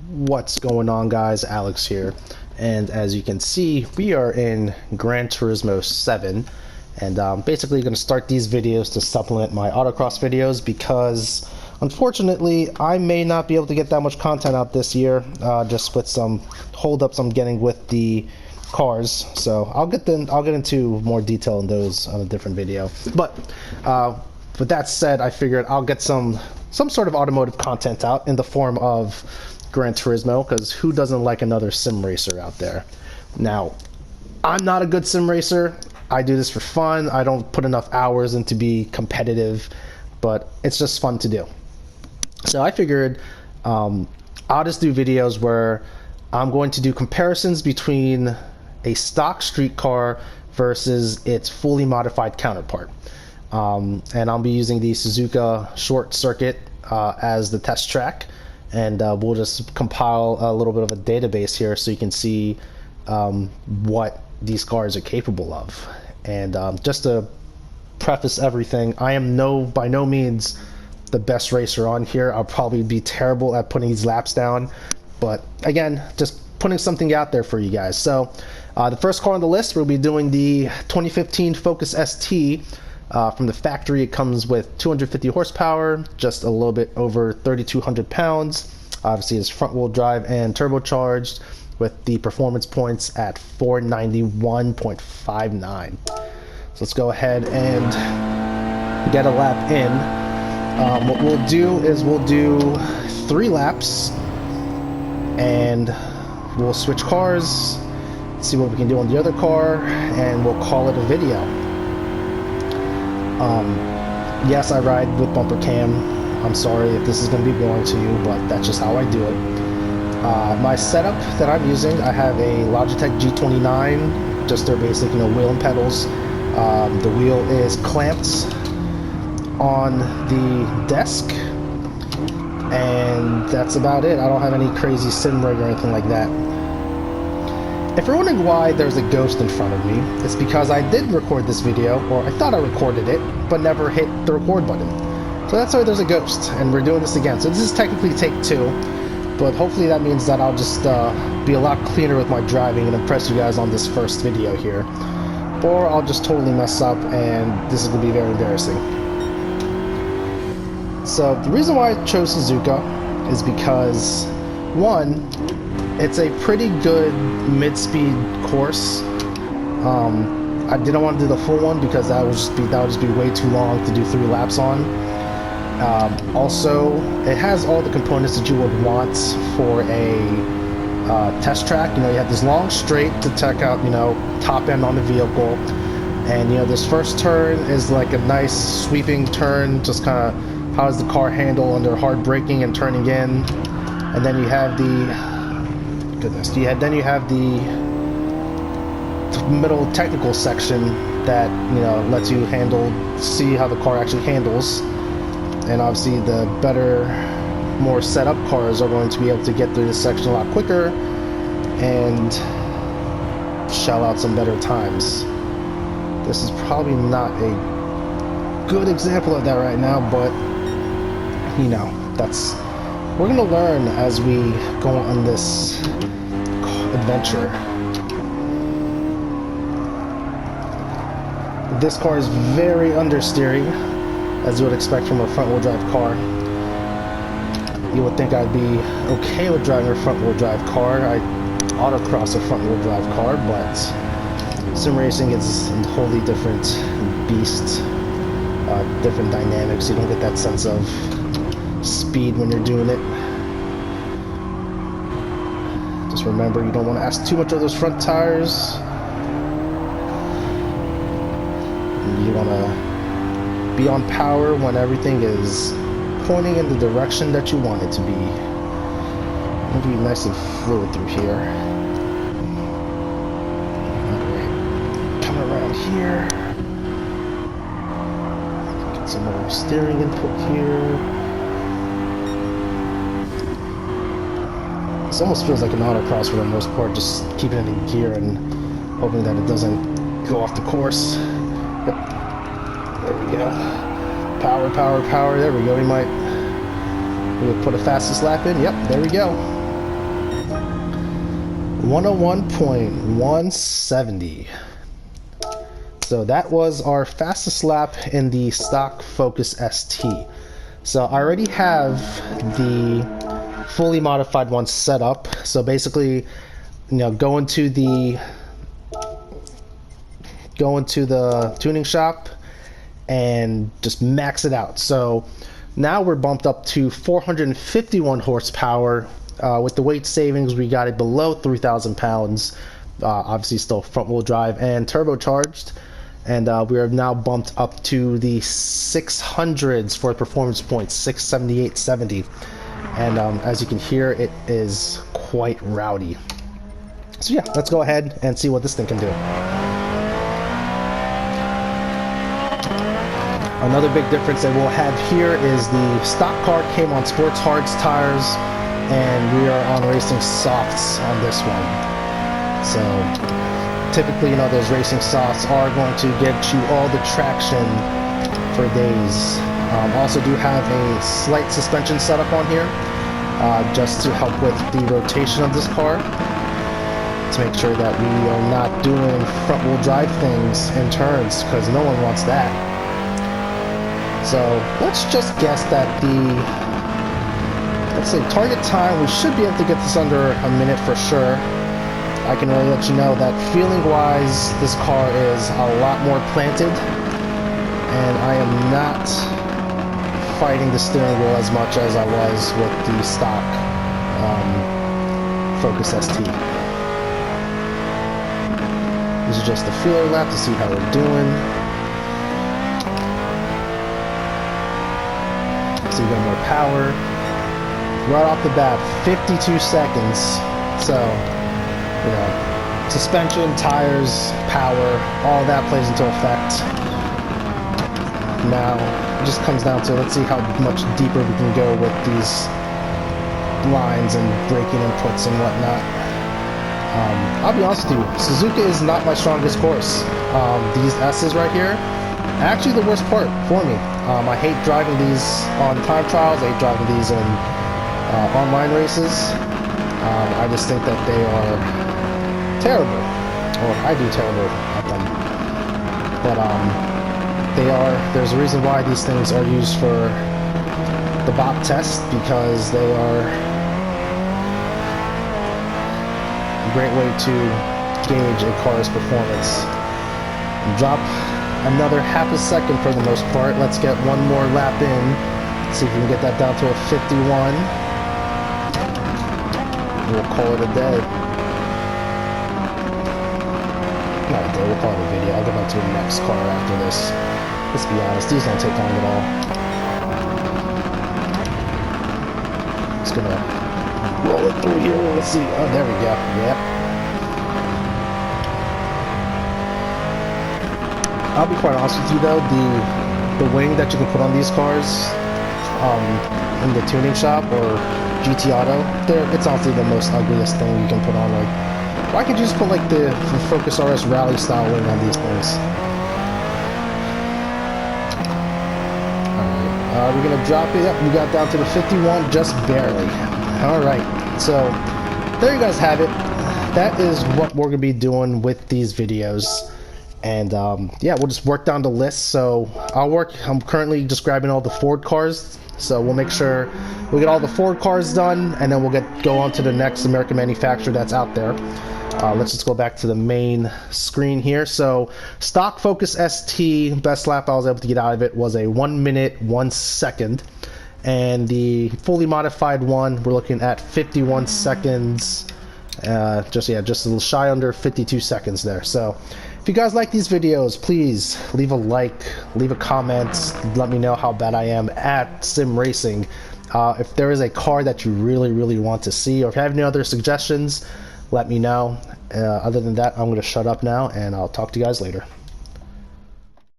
What's going on, guys? Alex here, and as you can see, we are in Gran Turismo 7, and I'm basically going to start these videos to supplement my autocross videos because unfortunately I may not be able to get that much content out this year, just with some holdups I'm getting with the cars. So I'll get into more detail in those on a different video. But with that said, I figured I'll get some sort of automotive content out in the form of Gran Turismo, because who doesn't like another sim racer out there? Now, I'm not a good sim racer. I do this for fun. I don't put enough hours in to be competitive, but it's just fun to do. So I figured I'll just do videos where I'm going to do comparisons between a stock street car versus its fully modified counterpart. And I'll be using the Suzuka short circuit as the test track, and we'll just compile a little bit of a database here so you can see what these cars are capable of. And just to preface everything, I am by no means the best racer on here. I'll probably be terrible at putting these laps down, but again, just putting something out there for you guys. So the first car on the list, we'll be doing the 2015 Focus ST. From the factory, it comes with 250 horsepower, just a little bit over 3,200 pounds. Obviously, it's front-wheel drive and turbocharged, with the performance points at 491.59. So let's go ahead and get a lap in. What we'll do is we'll do 3 laps, and we'll switch cars, see what we can do on the other car, and we'll call it a video. Yes, I ride with bumper cam. I'm sorry if this is going to be boring to you, but that's just how I do it. My setup that I'm using, I have a Logitech G29, just their basic, wheel and pedals. The wheel is clamped on the desk, and that's about it. I don't have any crazy sim rig or anything like that. If you're wondering why there's a ghost in front of me, it's because I did record this video, or I thought I recorded it, but never hit the record button. So that's why there's a ghost, and we're doing this again. So this is technically take 2, but hopefully that means that I'll just be a lot cleaner with my driving and impress you guys on this first video here. Or I'll just totally mess up, and this is going to be very embarrassing. So the reason why I chose Suzuka is because, one, it's a pretty good mid-speed course. I didn't want to do the full one because that would just be way too long to do 3 laps on. Also, it has all the components that you would want for a test track. You have this long straight to check out, top end on the vehicle, and this first turn is like a nice sweeping turn. Just kind of how does the car handle under hard braking and turning in, and then you have the then you have the middle technical section that lets you see how the car actually handles. And obviously the better, more set up cars are going to be able to get through this section a lot quicker and shell out some better times. This is probably not a good example of that right now, but we're gonna learn as we go on this adventure. This car is very understeery, as you would expect from a front-wheel drive car. You would think I'd be okay with driving a front-wheel drive car. I autocross a front-wheel drive car, but sim racing is a wholly different beast, different dynamics. You don't get that sense of speed when you're doing it. Just remember, you don't want to ask too much of those front tires. You want to be on power when everything is pointing in the direction that you want it to be. It'll be nice and fluid through here. Alright, come around here. Get some more steering input here. This almost feels like an autocross for the most part, just keeping it in gear and hoping that it doesn't go off the course. Yep. There we go. Power, power, power. There we go. We would put a fastest lap in. Yep, there we go. 101.170. So that was our fastest lap in the stock Focus ST. So I already have the fully modified one set up. So basically, go into the tuning shop and just max it out. So now we're bumped up to 451 horsepower. With the weight savings, we got it below 3,000 pounds. Obviously still front wheel drive and turbocharged. And we are now bumped up to the 600s for performance points, 678.70. And as you can hear, it is quite rowdy. So yeah, let's go ahead and see what this thing can do. Another big difference that we'll have here is the stock car came on sports hards tires, and we are on racing softs on this one. So typically, those racing softs are going to get you all the traction for days. Also do have a slight suspension setup on here, just to help with the rotation of this car, to make sure that we are not doing front wheel drive things in turns, because no one wants that. So let's just guess that let's say target time, we should be able to get this under a minute for sure. I can really let you know that feeling-wise, this car is a lot more planted, and I am not fighting the steering wheel as much as I was with the stock Focus ST. This is just a feeler lap to see how we're doing. So you got more power. Right off the bat, 52 seconds. So, suspension, tires, power, all that plays into effect. Now, it just comes down to, let's see how much deeper we can go with these lines and braking inputs and whatnot. I'll be honest with you, Suzuka is not my strongest course. These S's right here, actually the worst part for me. I hate driving these on time trials, I hate driving these in online races. I just think that they are terrible, or I do terrible at them. But there's a reason why these things are used for the BOP test, because they are a great way to gauge a car's performance. Drop another half a second for the most part. Let's get one more lap in, see if we can get that down to a 51. We'll call it a day. Not a day, we'll call it a video. I'll get on to the next car after this. Let's be honest, these don't take long at all. Just gonna roll it through here. Let's see. Oh, there we go. Yep. I'll be quite honest with you though, the wing that you can put on these cars in the tuning shop or GT Auto, it's honestly the most ugliest thing you can put on. Like, why can't you just put like the Focus RS Rally style wing on these things? Alright, we're gonna drop it up. We got down to the 51 just barely. Alright, so there you guys have it. That is what we're gonna be doing with these videos. And yeah, we'll just work down the list. So I'm currently just grabbing all the Ford cars, so we'll make sure we get all the Ford cars done, and then we'll go on to the next American manufacturer that's out there. Let's just go back to the main screen here. So stock Focus ST, best lap I was able to get out of it was a 1 minute 1 second, and the fully modified one, we're looking at 51 seconds. Just a little shy under 52 seconds there. So if you guys like these videos, please leave a like, leave a comment, let me know how bad I am at sim racing. If there is a car that you really want to see, or if you have any other suggestions, let me know. Other than that, I'm going to shut up now, and I'll talk to you guys later.